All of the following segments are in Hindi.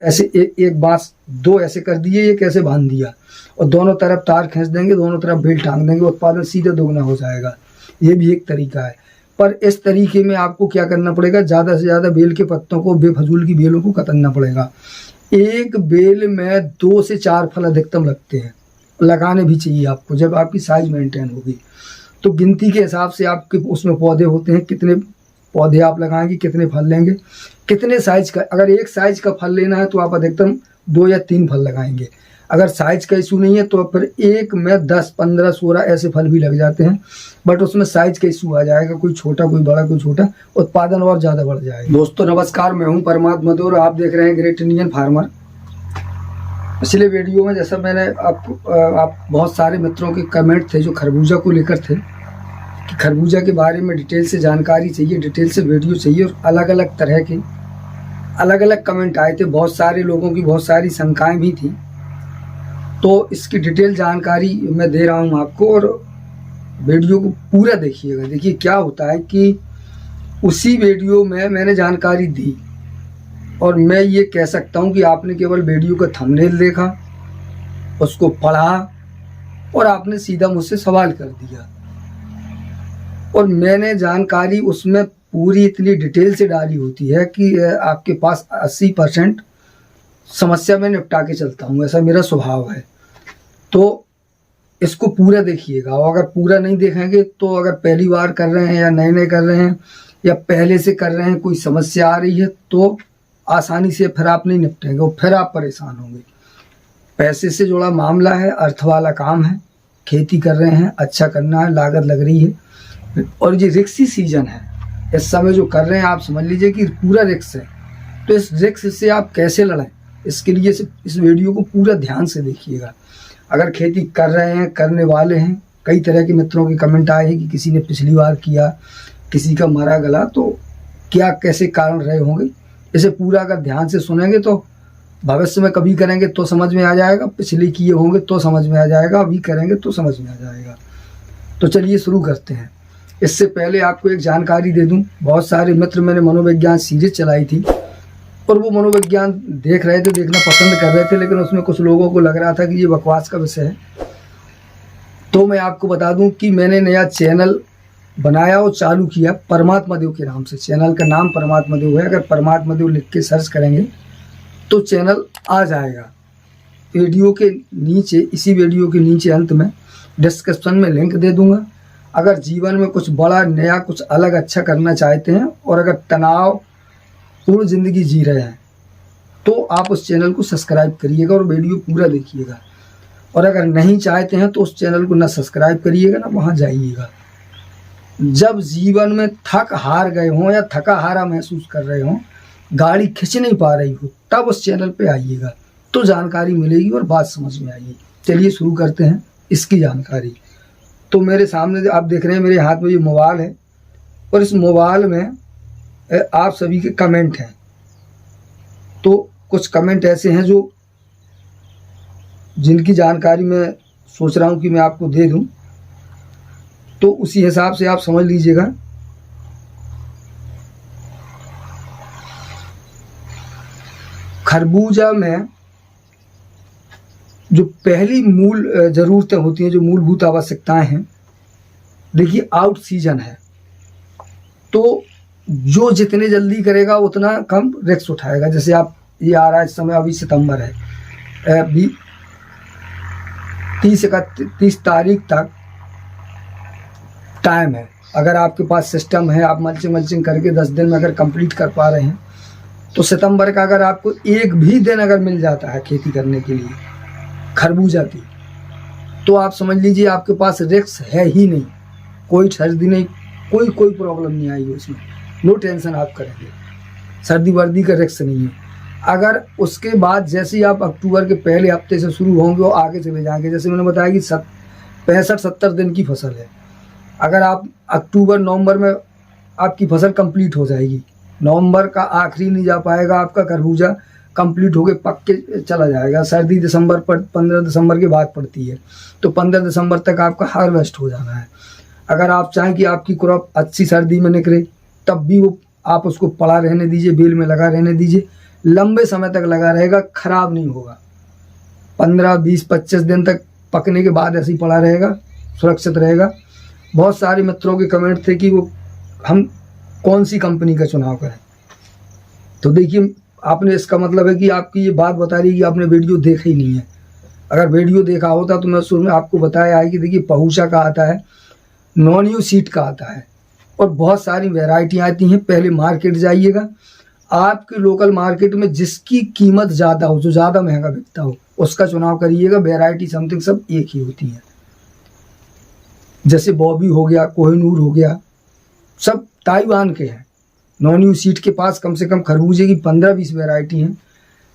ऐसे एक बांस दो ऐसे कर दिए, ये कैसे बांध दिया, और दोनों तरफ तार खींच देंगे, दोनों तरफ बेल टांग देंगे, उत्पादन सीधे दोगुना हो जाएगा। ये भी एक तरीका है। पर इस तरीके में आपको क्या करना पड़ेगा, ज़्यादा से ज़्यादा बेल के पत्तों को, बेफजूल की बेलों को कतरना पड़ेगा। एक बेल में 2 से 4 फल अधिकतम लगते हैं, लगाने भी चाहिए आपको जब आपकी साइज मेंटेन होगी। तो गिनती के हिसाब से आपके उसमें पौधे होते हैं, कितने पौधे आप लगाएंगे कितने फल लेंगे, कितने साइज का। अगर एक साइज का फल लेना है तो आप अधिकतम 2 या 3 फल लगाएंगे। अगर साइज का इशू नहीं है तो फिर एक में 10, 15, 16 ऐसे फल भी लग जाते हैं, बट उसमें साइज का इशू आ जाएगा, कोई छोटा कोई बड़ा कोई छोटा, उत्पादन और ज़्यादा बढ़ जाएगा। दोस्तों नमस्कार, मैं हूं परमात्मा मधुर, आप देख रहे हैं ग्रेट इंडियन फार्मर। पिछले वीडियो में जैसा मैंने आप बहुत सारे मित्रों के कमेंट थे जो खरबूजा को लेकर थे कि खरबूजा के बारे में डिटेल से जानकारी चाहिए, डिटेल से वीडियो चाहिए, और अलग अलग तरह के अलग अलग कमेंट आए थे। बहुत सारे लोगों की बहुत सारी शंकाएं भी थी, तो इसकी डिटेल जानकारी मैं दे रहा हूं आपको, और वीडियो को पूरा देखिएगा। देखिए क्या होता है कि उसी वीडियो में मैंने जानकारी दी, और मैं ये कह सकता हूं कि आपने केवल वीडियो का थंबनेल देखा, उसको पढ़ा और आपने सीधा मुझसे सवाल कर दिया, और मैंने जानकारी उसमें पूरी इतनी डिटेल से डाली होती है कि आपके पास 80% समस्या में निपटा के चलता हूँ, ऐसा मेरा स्वभाव है। तो इसको पूरा देखिएगा, और अगर पूरा नहीं देखेंगे तो अगर पहली बार कर रहे हैं या नए नए कर रहे हैं या पहले से कर रहे हैं, कोई समस्या आ रही है तो आसानी से फिर आप नहीं निपटेंगे और फिर आप परेशान होंगे। पैसे से जुड़ा मामला है, अर्थ वाला काम है, खेती कर रहे हैं, अच्छा करना है, लागत लग रही है, और ये रिक्सी सीजन है इस समय जो कर रहे हैं, आप समझ लीजिए कि पूरा रिक्स है। तो इस रिक्स से आप कैसे लड़ें, इसके लिए इस वीडियो को पूरा ध्यान से देखिएगा। अगर खेती कर रहे हैं, करने वाले हैं, कई तरह के मित्रों के कमेंट आए हैं कि किसी ने पिछली बार किया, किसी का मरा गला, तो क्या कैसे कारण रहे होंगे, इसे पूरा अगर ध्यान से सुनेंगे तो भविष्य में कभी करेंगे तो समझ में आ जाएगा, पिछले किए होंगे तो समझ में आ जाएगा, अभी करेंगे तो समझ में आ जाएगा। तो चलिए शुरू करते हैं। इससे पहले आपको एक जानकारी दे दूं, बहुत सारे मित्र मैंने मनोविज्ञान सीरीज चलाई थी और वो मनोविज्ञान देख रहे थे, देखना पसंद कर रहे थे, लेकिन उसमें कुछ लोगों को लग रहा था कि ये बकवास का विषय है। तो मैं आपको बता दूं कि मैंने नया चैनल बनाया और चालू किया परमात्मा देव के नाम से। चैनल का नाम परमात्मा देव है। अगर परमात्मा देव लिख के सर्च करेंगे तो चैनल आ जाएगा। वीडियो के नीचे, इसी वीडियो के नीचे अंत में डिस्क्रिप्शन में लिंक दे दूंगा। अगर जीवन में कुछ बड़ा नया, कुछ अलग अच्छा करना चाहते हैं और अगर तनाव पूर्ण ज़िंदगी जी रहे हैं तो आप उस चैनल को सब्सक्राइब करिएगा और वीडियो पूरा देखिएगा। और अगर नहीं चाहते हैं तो उस चैनल को ना सब्सक्राइब करिएगा ना वहाँ जाइएगा। जब जीवन में थक हार गए हों या थका हारा महसूस कर रहे हों, गाड़ी खिंच नहीं पा रही हो, तब उस चैनल पे आइएगा तो जानकारी मिलेगी और बात समझ में आएगी। चलिए शुरू करते हैं इसकी जानकारी। तो मेरे सामने आप देख रहे हैं, मेरे हाथ में ये मोबाइल है और इस मोबाइल में आप सभी के कमेंट हैं। तो कुछ कमेंट ऐसे हैं जो जिनकी जानकारी मैं सोच रहा हूँ कि मैं आपको दे दूँ, तो उसी हिसाब से आप समझ लीजिएगा। खरबूजा में जो पहली मूल ज़रूरतें होती हैं, जो मूलभूत आवश्यकताएं हैं, देखिए आउट सीजन है तो जो जितने जल्दी करेगा उतना कम रिस्क उठाएगा। जैसे आप ये आ रहा है इस समय, अभी सितंबर है, 30 तारीख तक टाइम है। अगर आपके पास सिस्टम है, आप मल्चिंग करके 10 दिन में अगर कंप्लीट कर पा रहे हैं तो सितंबर का अगर आपको एक भी दिन अगर मिल जाता है खेती करने के लिए खरबूजा की, तो आप समझ लीजिए आपके पास रिस्क है ही नहीं, कोई सर्दी नहीं, कोई प्रॉब्लम नहीं आएगी उसमें, नो टेंशन आप करेंगे, सर्दी वर्दी का रिस्क नहीं है। अगर उसके बाद जैसे ही आप अक्टूबर के पहले हफ्ते से शुरू होंगे और आगे चले जाएंगे, जैसे मैंने बताया कि 65-70 दिन की फसल है। अगर आप अक्टूबर नवंबर में आपकी फसल कंप्लीट हो जाएगी, नवंबर का आखिरी नहीं जा पाएगा, आपका खरबूजा कंप्लीट होके पक के चला जाएगा। सर्दी दिसंबर पर 15 दिसंबर के बाद पड़ती है, तो 15 दिसंबर तक आपका हार्वेस्ट हो जाना है। अगर आप चाहें कि आपकी क्रॉप अच्छी सर्दी में निकले, तब भी वो आप उसको पड़ा रहने दीजिए, बेल में लगा रहने दीजिए, लंबे समय तक लगा रहेगा, खराब नहीं होगा। 15, 20, 25 दिन तक पकने के बाद ऐसे ही पड़ा रहेगा, सुरक्षित रहेगा। बहुत सारे मित्रों के कमेंट थे कि वो हम कौन सी कंपनी का चुनाव करें। तो देखिए, आपने, इसका मतलब है कि आपकी ये बात बता रही है कि आपने वीडियो देखा ही नहीं है। अगर वीडियो देखा होता तो मैं शुरू में आपको बताया है कि देखिए, पहूचा का आता है, नॉन यू सीट का आता है, और बहुत सारी वैरायटी आती हैं। पहले मार्केट जाइएगा, आपके लोकल मार्केट में जिसकी कीमत ज़्यादा हो, जो ज़्यादा महंगा बिकता हो, उसका चुनाव करिएगा। वैरायटी समथिंग सब एक ही होती है। जैसे बॉबी हो गया, कोहिनूर हो गया, सब ताइवान के हैं। नॉन यू सीट के पास कम से कम खरबूजे की 15-20 वैरायटी हैं।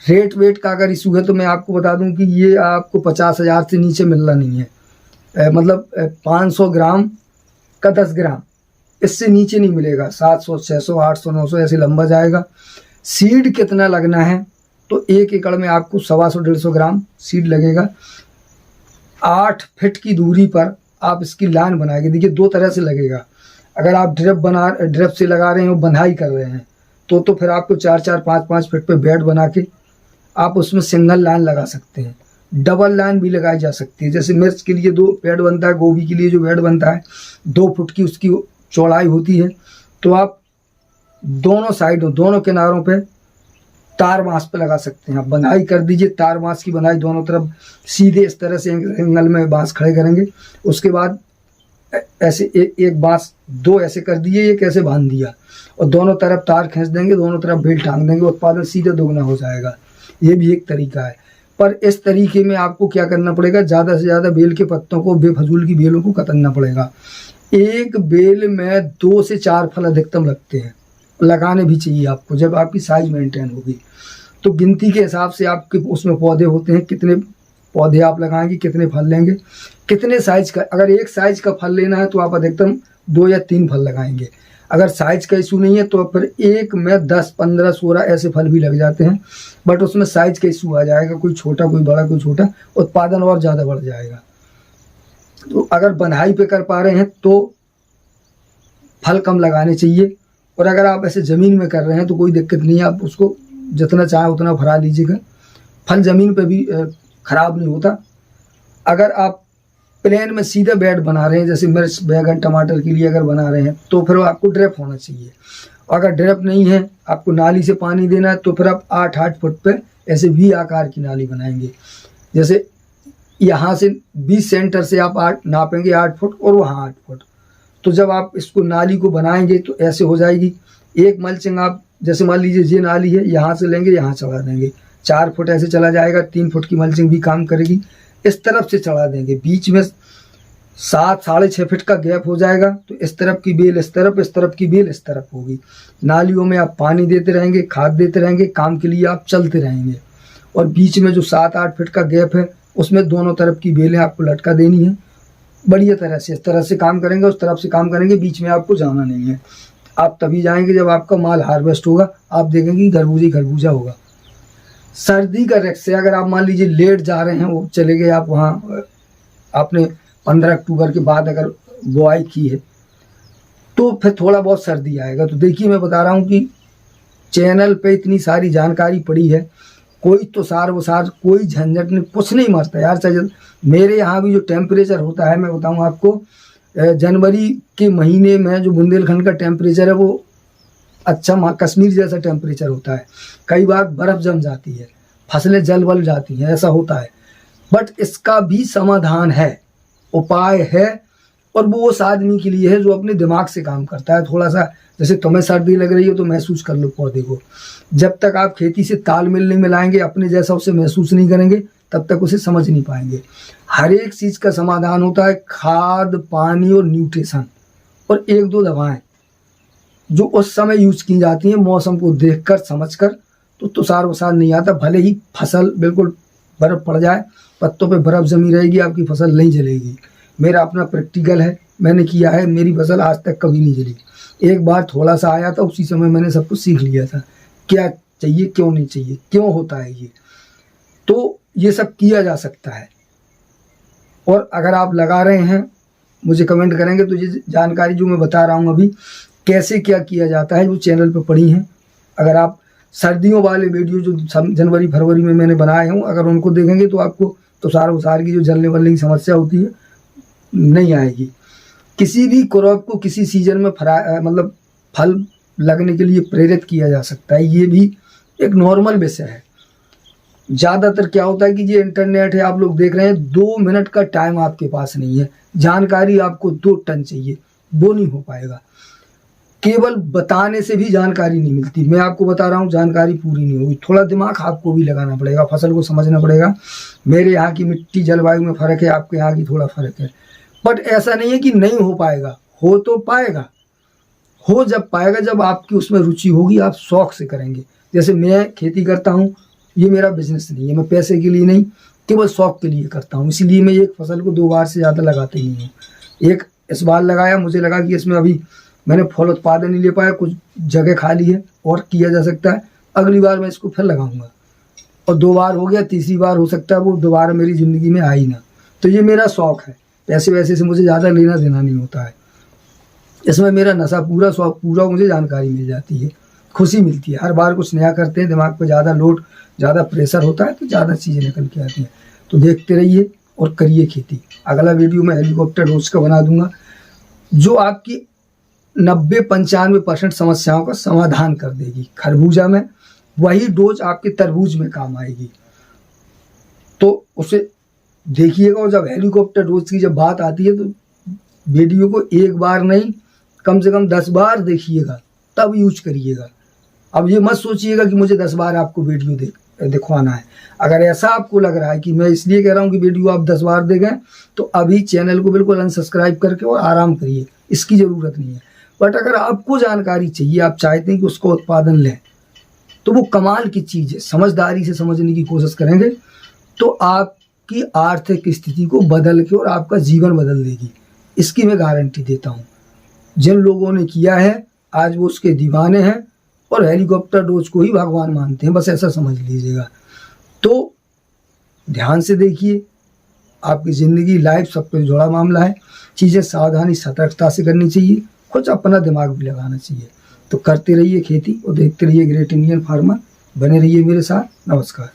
रेट वेट का अगर इशू है तो मैं आपको बता दूं कि ये आपको 50,000 से नीचे मिलना नहीं है। मतलब 500 ग्राम का 10 ग्राम, इससे नीचे नहीं मिलेगा। 700, 600, 800, 900 ऐसे लंबा जाएगा। सीड कितना लगना है तो 1 एकड़ में आपको 125-150 ग्राम सीड लगेगा। 8 फीट की दूरी पर आप इसकी लाइन बनाएंगे। देखिए, 2 तरह से लगेगा। अगर आप ड्रिप से लगा रहे हैं, बंधाई कर रहे हैं, तो फिर आपको 4-4, 5-5 फीट पे बेड बना के आप उसमें सिंगल लाइन लगा सकते हैं। डबल लाइन भी लगाई जा सकती है। जैसे मिर्च के लिए 2 बेड बनता है, गोभी के लिए जो बेड बनता है 2 फुट की उसकी चौड़ाई होती है। तो आप दोनों साइडों, दोनों किनारों पे तार बांस पे लगा सकते हैं। आप बंधाई कर दीजिए, तार बांस की बंधाई दोनों तरफ सीधे इस तरह से एंगल में बांस खड़े करेंगे। उसके बाद ऐसे एक बांस 2 ऐसे कर दिए, ये कैसे बांध दिया, और दोनों तरफ तार खींच देंगे, दोनों तरफ बेल टांग देंगे, उत्पादन सीधे दोगुना हो जाएगा। ये भी एक तरीका है। पर इस तरीके में आपको क्या करना पड़ेगा, ज़्यादा से ज़्यादा बेल के पत्तों को, बेफजूल की बेलों को कतरना पड़ेगा। एक बेल में 2 से 4 फल अधिकतम लगते हैं, लगाने भी चाहिए आपको जब आपकी साइज मेंटेन होगी। तो गिनती के हिसाब से आपके उसमें पौधे होते हैं, कितने पौधे आप लगाएंगे, कितने फल लेंगे, कितने साइज का। अगर एक साइज का फल लेना है तो आप अधिकतम 2 या 3 फल लगाएंगे। अगर साइज का इशू नहीं है तो फिर एक में 10, 15, 16 ऐसे फल भी लग जाते हैं। बट उसमें साइज का इशू आ जाएगा, कोई छोटा कोई बड़ा, कोई छोटा, उत्पादन और ज़्यादा बढ़ जाएगा। तो अगर बंधाई पे कर पा रहे हैं तो फल कम लगाने चाहिए। और अगर आप ऐसे ज़मीन में कर रहे हैं तो कोई दिक्कत नहीं है, आप उसको जितना चाहें उतना भरा लीजिएगा। फल ज़मीन पे भी ख़राब नहीं होता। अगर आप प्लेन में सीधे बेड बना रहे हैं, जैसे मिर्च, बैगन, टमाटर के लिए अगर बना रहे हैं, तो फिर आपको ड्रिप होना चाहिए। अगर ड्रिप नहीं है, आपको नाली से पानी देना है, तो फिर आप 8-8 फुट पे ऐसे वी आकार की नाली बनाएंगे। जैसे यहाँ से 20 सेंटर से आप 8 नापेंगे, 8 फुट, और वहाँ 8 फुट। तो जब आप इसको नाली को बनाएंगे तो ऐसे हो जाएगी। एक मल्चिंग आप, जैसे मान लीजिए ये नाली है, यहाँ से लेंगे, यहाँ चढ़ा देंगे, 4 फुट ऐसे चला जाएगा। 3 फुट की मल्चिंग भी काम करेगी। इस तरफ से चढ़ा देंगे, बीच में 7, 6.5 फीट का गैप हो जाएगा। तो इस तरफ की बेल इस तरफ, इस तरफ की बेल इस तरफ होगी। नालियों में आप पानी देते रहेंगे, खाद देते रहेंगे, काम के लिए आप चलते रहेंगे। और बीच में जो 7-8 फीट का गैप है, उसमें दोनों तरफ की बेलें आपको लटका देनी है। बढ़िया तरह से, इस तरह से काम करेंगे, उस तरफ से काम करेंगे, बीच में आपको जाना नहीं है। आप तभी जाएंगे जब आपका माल हार्वेस्ट होगा। आप देखेंगे खरबूजा होगा। सर्दी का रिस्क है, अगर आप मान लीजिए लेट जा रहे हैं, वो चले गए आप वहाँ, आपने 15 अक्टूबर के बाद अगर बुआई की है, तो फिर थोड़ा बहुत सर्दी आएगा। तो देखिए, मैं बता रहा हूँ कि चैनल पे इतनी सारी जानकारी पड़ी है, कोई तो सार वो सार, कोई झंझट नहीं, कुछ नहीं मरता यार। चाहे मेरे यहाँ भी जो टेम्परेचर होता है, मैं बताऊँ आपको, जनवरी के महीने में जो बुंदेलखंड का टेम्परेचर है वो अच्छा कश्मीर जैसा टेम्परेचर होता है। कई बार बर्फ़ जम जाती है, फसलें जल बल जाती हैं, ऐसा होता है। बट इसका भी समाधान है, उपाय है, और वो उस आदमी के लिए है जो अपने दिमाग से काम करता है। थोड़ा सा, जैसे तुम्हें सर्दी लग रही है तो महसूस कर लो पौधे को। जब तक आप खेती से तालमेल नहीं मिलाएंगे, अपने जैसा उसे महसूस नहीं करेंगे, तब तक उसे समझ नहीं पाएंगे। हर एक चीज़ का समाधान होता है खाद, पानी और न्यूट्रिशन, और 1-2 दवाएं जो उस समय यूज की जाती हैं, मौसम को देखकर समझकर। तो तुषार वसार नहीं आता। भले ही फसल बिल्कुल बर्फ़ पड़ जाए, पत्तों पे बर्फ़ जमी रहेगी, आपकी फसल नहीं जलेगी। मेरा अपना प्रैक्टिकल है, मैंने किया है, मेरी फसल आज तक कभी नहीं जली। एक बार थोड़ा सा आया था, उसी समय मैंने सब कुछ सीख लिया था, क्या चाहिए, क्यों नहीं चाहिए, क्यों होता है ये। तो ये सब किया जा सकता है। और अगर आप लगा रहे हैं, मुझे कमेंट करेंगे तो ये जानकारी जो मैं बता रहा हूँ अभी, कैसे क्या किया जाता है, वो चैनल पर पड़ी हैं। अगर आप सर्दियों वाले वीडियो जो जनवरी फरवरी में मैंने बनाए हूँ, अगर उनको देखेंगे तो आपको तुषार उसार की जो जलने वलने की समस्या होती है नहीं आएगी। किसी भी क्रॉप को किसी सीजन में मतलब फल लगने के लिए प्रेरित किया जा सकता है, ये भी एक नॉर्मल विषय है। ज़्यादातर क्या होता है कि ये इंटरनेट है, आप लोग देख रहे हैं, 2 मिनट का टाइम आपके पास नहीं है, जानकारी आपको 2 टन चाहिए, वो नहीं हो पाएगा। केवल बताने से भी जानकारी नहीं मिलती, मैं आपको बता रहा हूँ, जानकारी पूरी नहीं होगी। थोड़ा दिमाग आपको भी लगाना पड़ेगा, फसल को समझना पड़ेगा। मेरे यहाँ की मिट्टी जलवायु में फ़र्क है, आपके यहाँ की थोड़ा फ़र्क है, बट ऐसा नहीं है कि नहीं हो पाएगा, हो तो पाएगा। हो जब पाएगा जब आपकी उसमें रुचि होगी, आप शौक से करेंगे। जैसे मैं खेती करता हूँ, ये मेरा बिजनेस नहीं है, मैं पैसे के लिए नहीं, केवल शौक के लिए करता हूँ। इसीलिए मैं एक फसल को 2 बार से ज़्यादा लगाते ही नहीं हूँ। एक इस बार लगाया, मुझे लगा कि इसमें अभी मैंने फल उत्पादन नहीं ले पाया, कुछ जगह खाली है और किया जा सकता है, अगली बार मैं इसको फिर लगाऊंगा। और 2 बार हो गया, तीसरी बार हो सकता है वो दोबारा मेरी ज़िंदगी में आई ना। तो ये मेरा शौक़ है, पैसे वैसे से मुझे ज़्यादा लेना देना नहीं होता है। इसमें मेरा नशा पूरा, शौक़ पूरा, मुझे जानकारी मिल जाती है, खुशी मिलती है। हर बार कुछ नया करते हैं, दिमाग पर ज़्यादा लोड, ज़्यादा प्रेशर होता है तो ज़्यादा चीज़ें निकल के आती हैं। तो देखते रहिए और करिए खेती। अगला वीडियो मैं हेलीकॉप्टर डोज का बना दूंगा, जो आपकी 90-95% समस्याओं का समाधान कर देगी। खरबूजा में वही डोज आपके तरबूज में काम आएगी, तो उसे देखिएगा। और जब हेलीकॉप्टर डोज की जब बात आती है तो वीडियो को एक बार नहीं, कम से कम 10 बार देखिएगा, तब यूज करिएगा। अब ये मत सोचिएगा कि मुझे 10 बार आपको वीडियो दिखवाना है। अगर ऐसा आपको लग रहा है कि मैं इसलिए कह रहा हूँ कि वीडियो आप 10 बार देखें, तो अभी चैनल को बिल्कुल अनसब्सक्राइब करके और आराम करिए, इसकी ज़रूरत नहीं है। बट अगर आपको जानकारी चाहिए, आप चाहते हैं कि उसको उत्पादन लें, तो वो कमाल की चीज़ है। समझदारी से समझने की कोशिश करेंगे तो आपकी आर्थिक स्थिति को बदल के और आपका जीवन बदल देगी, इसकी मैं गारंटी देता हूँ। जिन लोगों ने किया है आज वो उसके दीवाने हैं और हेलीकॉप्टर डोज को ही भगवान मानते हैं, बस ऐसा समझ लीजिएगा। तो ध्यान से देखिए, आपकी ज़िंदगी लाइफ सब कुछ जुड़ा मामला है, चीज़ें सावधानी सतर्कता से करनी चाहिए, कुछ अपना दिमाग भी लगाना चाहिए। तो करते रहिए खेती और देखते रहिए ग्रेट इंडियन फार्मर, बने रहिए मेरे साथ। नमस्कार।